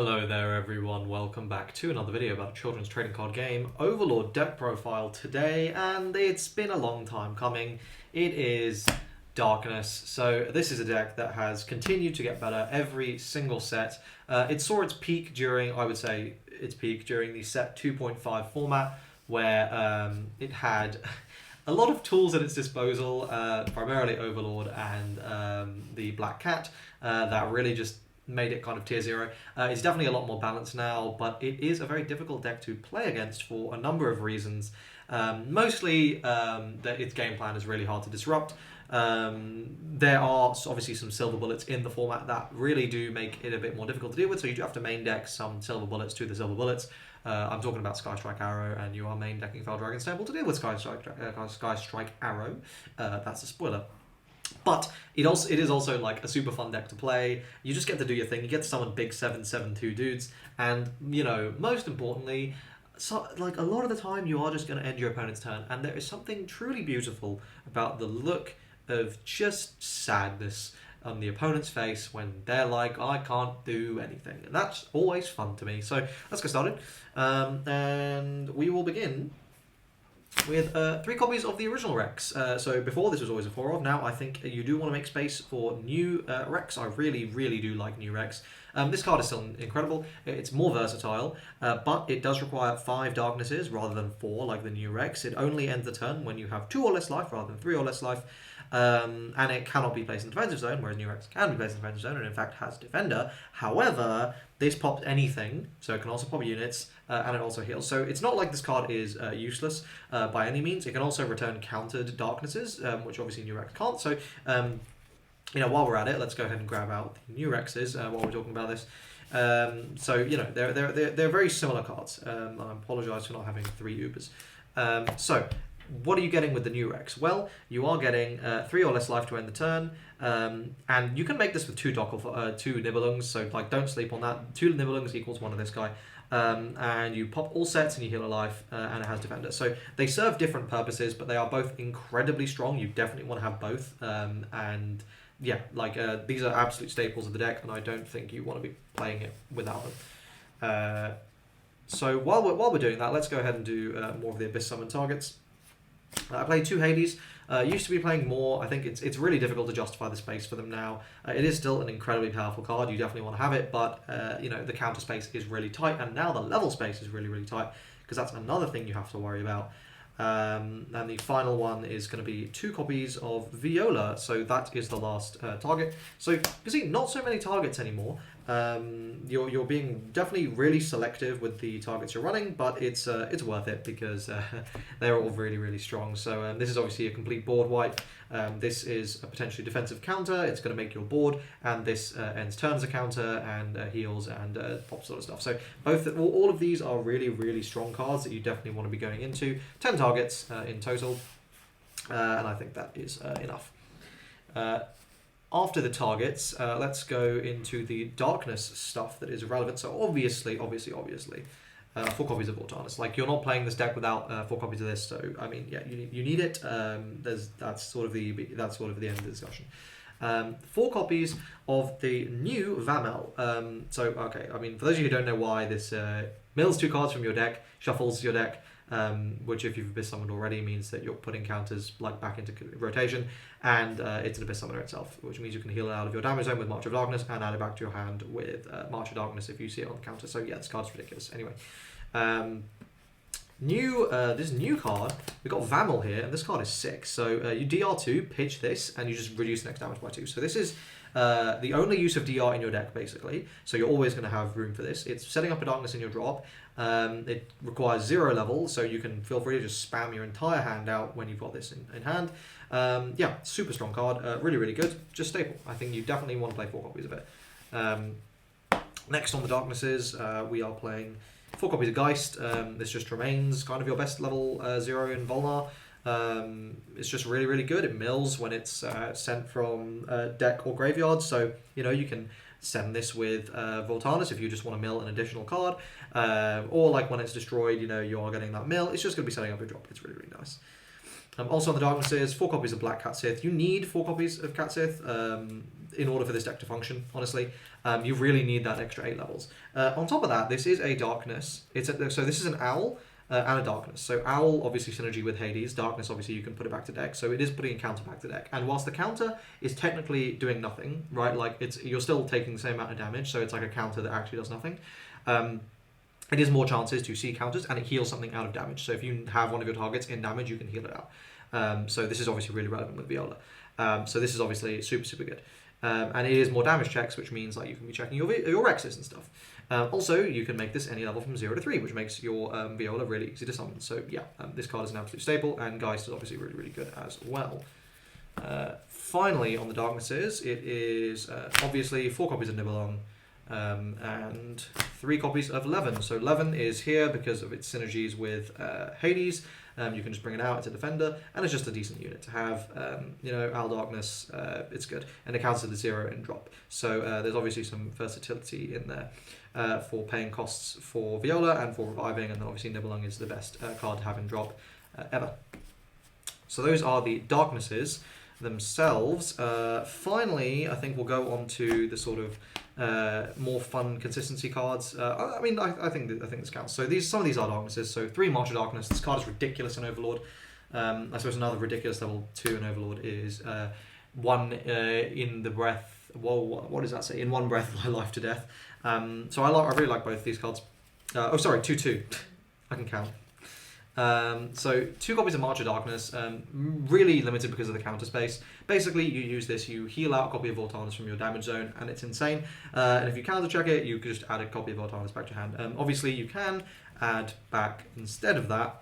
Hello there everyone, welcome back to another video about a children's trading card game, Overlord deck profile today, and it's been a long time coming. It is Darkness. So this is a deck that has continued to get better every single set. It saw its peak during, I would say, its peak during the set 2.5 format, where it had a lot of tools at its disposal, primarily Overlord and the Black Cat, that really just made it kind of tier 0. It's definitely a lot more balanced now, but it is a very difficult deck to play against for a number of reasons. Mostly that its game plan is really hard to disrupt. There are obviously some silver bullets in the format that really do make it a bit more difficult to deal with, so you do have to main deck some silver bullets to the silver bullets. I'm talking about Sky Strike Arrow, and you are main decking Fell Dragon's Temple to deal with Sky Strike Arrow. That's a spoiler. But it is also like a super fun deck to play. You just get to do your thing. You get to summon big 7/7/2 dudes, and you know, most importantly, so like a lot of the time you are just going to end your opponent's turn, and there is something truly beautiful about the look of just sadness on the opponent's face when they're like, I can't do anything, and that's always fun to me. So let's get started, and we will begin with 3 copies of the original Rex. So before, this was always a 4 of. Now I think you do want to make space for new Rex. I really do like new Rex. This card is still incredible. It's more versatile, but it does require 5 darknesses rather than 4 like the new Rex. It only ends the turn when you have 2 or less life rather than 3 or less life. And it cannot be placed in defensive zone, whereas New Rex can be placed in defensive zone, and in fact has defender. However, this pops anything, so it can also pop units, and it also heals. So it's not like this card is useless by any means. It can also return countered darknesses, which obviously New Rex can't. So you know, while we're at it, let's go ahead and grab out the new Rexes while we're talking about this. So you know, they're very similar cards. I apologise for not having 3 Ubers. So what are you getting with the new Rex? Well, you are getting 3 or less life to end the turn, and you can make this with 2 Nibelungs, so like don't sleep on that. 2 Nibelungs equals 1 of this guy, and you pop all sets and you heal a life, and it has defender. So they serve different purposes, but they are both incredibly strong. You definitely want to have both, and yeah, like these are absolute staples of the deck, and I don't think you want to be playing it without them. So while we're doing that, let's go ahead and do more of the Abyss Summon targets. I played 2 Hades. Used to be playing more. I think it's really difficult to justify the space for them now. It is still an incredibly powerful card. You definitely want to have it, but you know, the counter space is really tight, and now the level space is really tight, because that's another thing you have to worry about. And the final one is going to be 2 copies of Viola. So that is the last target. So you can see not so many targets anymore. You're being definitely really selective with the targets you're running, but it's worth it because they're all really strong. So this is obviously a complete board wipe. This is a potentially defensive counter. It's going to make your board, and this ends turn as a counter and heals and pop sort of stuff. So all of these are really strong cards that you definitely want to be going into. 10 targets in total, and I think that is enough. After the targets, let's go into the darkness stuff that is relevant. So obviously, 4 copies of Vortanus. Like, you're not playing this deck without 4 copies of this. So I mean, yeah, you need it. That's sort of the end of the discussion. 4 copies of the new Vamel. So okay, I mean, for those of you who don't know why this mills 2 cards from your deck, shuffles your deck. Which, if you've Abyss Summoned already, means that you're putting counters like back into rotation, and it's an Abyss Summoner itself, which means you can heal it out of your damage zone with March of Darkness and add it back to your hand with March of Darkness if you see it on the counter. So yeah, this card's ridiculous. Anyway, this new card, we've got Vamel here, and this card is 6. So you DR2, pitch this, and you just reduce next damage by 2. So this is the only use of DR in your deck, basically. So you're always going to have room for this. It's setting up a darkness in your drop. It requires 0 level, so you can feel free to just spam your entire hand out when you've got this in hand. Yeah, super strong card, really good, just staple. I think you definitely want to play 4 copies of it. Next on the darknesses, we are playing 4 copies of Geist. This just remains kind of your best level 0 in Volnar. It's just really good. It mills when it's sent from deck or graveyard, so you know, you can send this with Vortanus if you just want to mill an additional card, or like when it's destroyed, you know, you are getting that mill. It's just going to be setting up your drop. It's really nice. Also on the darknesses, 4 copies of Black Cat Sith. You need 4 copies of Cat Sith. in order for this deck to function, honestly. You really need that extra 8 levels. On top of that, this is a darkness. So this is an owl and a darkness. So owl, obviously synergy with Hades. Darkness, obviously you can put it back to deck. So it is putting a counter back to deck. And whilst the counter is technically doing nothing, right? Like you're still taking the same amount of damage. So it's like a counter that actually does nothing. It is more chances to see counters, and it heals something out of damage. So if you have one of your targets in damage, you can heal it out. So this is obviously really relevant with Viola. So this is obviously super, super good. And it is more damage checks, which means like you can be checking your Rexes and stuff. Also, you can make this any level from 0 to 3, which makes your Viola really easy to summon. So yeah, this card is an absolute staple, and Geist is obviously really, really good as well. Finally, on the darknesses, it is obviously 4 copies of Nibelung, and 3 copies of Levin. So Levin is here because of its synergies with Hades. You can just bring it out, it's a defender, and it's just a decent unit to have. Owl Darkness, it's good, and it counts to the 0 in drop. So there's obviously some versatility in there for paying costs for Viola and for reviving, and then obviously Nibelung is the best card to have in drop ever. So those are the darknesses themselves. Finally, I think we'll go on to the sort of more fun consistency cards. I think this counts. So some of these are darknesses. So 3 March of Darkness. This card is ridiculous in Overlord. I suppose another ridiculous level 2 in Overlord is 1 in the breath. Whoa, what does that say? In 1 breath, life to death. So I really like both of these cards. 2/2. I can count. So 2 copies of March of Darkness, really limited because of the counter space. Basically, you use this, you heal out a copy of Vortanus from your damage zone, and it's insane. And if you counter check it, you could just add a copy of Vortanus back to hand. Obviously, you can add back, instead of that,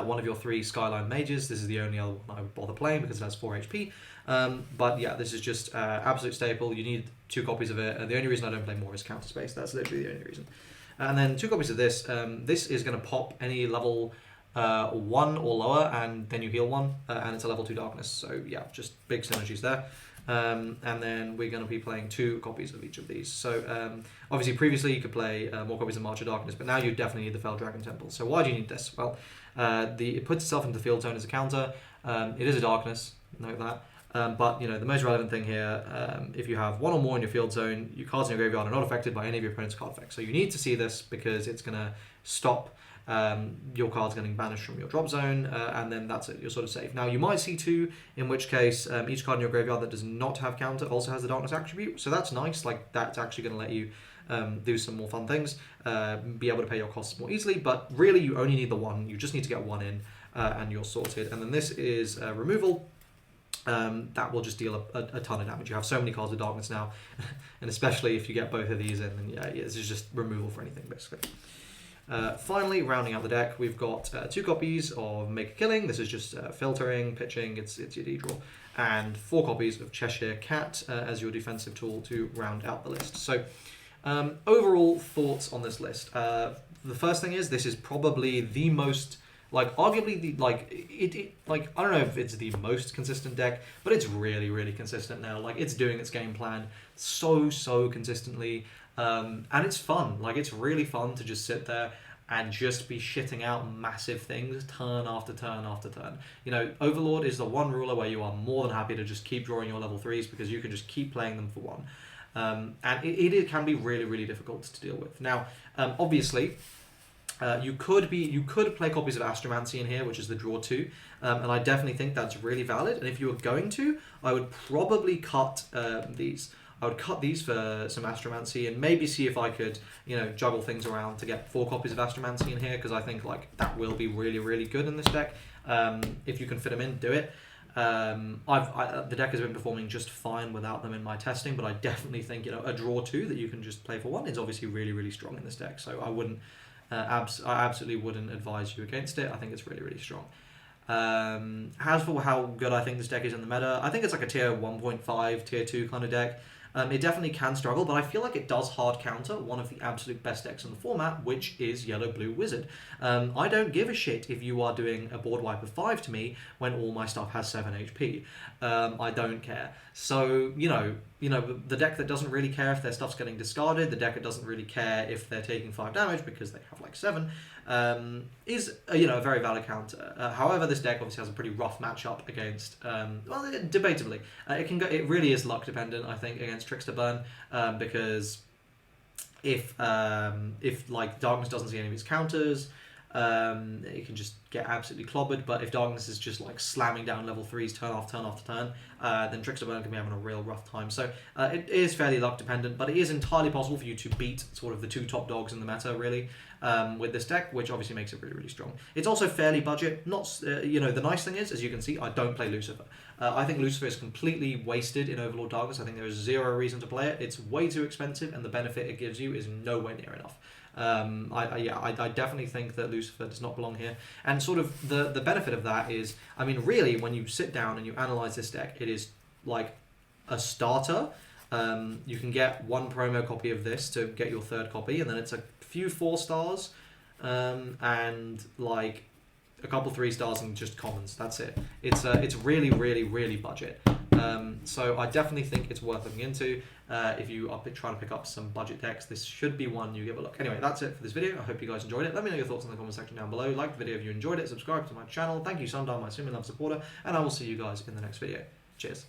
one of your 3 Skyline Mages. This is the only other one I would bother playing because it has 4 HP. But yeah, this is just absolute staple. You need 2 copies of it. The only reason I don't play more is counter space. That's literally the only reason. And then 2 copies of this. This is going to pop any level 1 or lower, and then you heal 1, and it's a level 2 darkness. So yeah, just big synergies there. And then we're going to be playing 2 copies of each of these. So obviously previously you could play more copies of March of Darkness, but now you definitely need the Fell Dragon Temple. So why do you need this? Well, it puts itself into the field zone as a counter. It is a darkness, note that. But the most relevant thing here, if you have 1 or more in your field zone, your cards in your graveyard are not affected by any of your opponent's card effects. So you need to see this because it's going to stop your cards getting banished from your drop zone, and then that's it, you're sort of safe. Now you might see 2, in which case each card in your graveyard that does not have counter also has the darkness attribute, so that's nice. Like, that's actually going to let you do some more fun things, be able to pay your costs more easily, but really you only need the 1, you just need to get 1 in, and you're sorted. And then this is removal. That will just deal a ton of damage. You have so many cards with darkness now, and especially if you get both of these in, then yeah, this is just removal for anything, basically. Finally, rounding out the deck, we've got 2 copies of Make a Killing. This is just filtering, pitching, it's your D-draw. And 4 copies of Cheshire Cat as your defensive tool to round out the list. So, overall thoughts on this list. The first thing is, this is probably the most, arguably I don't know if it's the most consistent deck, but it's really, really consistent now. It's doing its game plan so consistently. And it's fun. It's really fun to just sit there and just be shitting out massive things turn after turn after turn. Overlord is the one ruler where you are more than happy to just keep drawing your level 3s because you can just keep playing them for 1. And it can be really, really difficult to deal with. Now, obviously, you could play copies of Astromancy in here, which is the draw 2, and I definitely think that's really valid. And if you were going to, I would probably cut these. I would cut these for some Astromancy and maybe see if I could, juggle things around to get 4 copies of Astromancy in here, because I think that will be really, really good in this deck. If you can fit them in, do it. The deck has been performing just fine without them in my testing, but I definitely think a draw 2 that you can just play for 1 is obviously really, really strong in this deck. So I wouldn't. I absolutely wouldn't advise you against it. I think it's really, really strong. As for how good I think this deck is in the meta, I think it's like a tier 1.5, tier 2 kind of deck. It definitely can struggle, but I feel like it does hard counter one of the absolute best decks in the format, which is Yellow-Blue Wizard. I don't give a shit if you are doing a board wipe of 5 to me when all my stuff has 7 HP. I don't care. So, you know, the deck that doesn't really care if their stuff's getting discarded, the deck that doesn't really care if they're taking 5 damage because they have like 7, is you know, a very valid counter. However, this deck obviously has a pretty rough matchup against, well, debatably, it really is luck dependent, I think, against Trickster Burn, because if like Darkness doesn't see any of its counters, it can just get absolutely clobbered. But if Darkness is just like slamming down level 3s turn after turn after turn, then Trickster Burn can be having a real rough time. So it is fairly luck dependent, but it is entirely possible for you to beat sort of the 2 top dogs in the meta, really, with this deck, which obviously makes it really, really strong. It's also fairly budget. Not you know, the nice thing is, as you can see, I don't play Lucifer. I think Lucifer is completely wasted in Overlord Darkness. I think there is 0 reason to play it. It's way too expensive, and the benefit it gives you is nowhere near enough. I definitely think that Lucifer does not belong here. And sort of the benefit of that is, I mean, really, when you sit down and you analyze this deck, it is like a starter. You can get 1 promo copy of this to get your 3rd copy, and then it's a few 4 stars, and like a couple 3 stars and just commons. That's it. It's really, really, really budget. So I definitely think it's worth looking into. If you are trying to pick up some budget decks, this should be one you give a look. Anyway, that's it for this video. I hope you guys enjoyed it. Let me know your thoughts in the comment section down below. Like the video if you enjoyed it. Subscribe to my channel. Thank you, Sundar, my Sumi Love supporter, and I will see you guys in the next video. Cheers.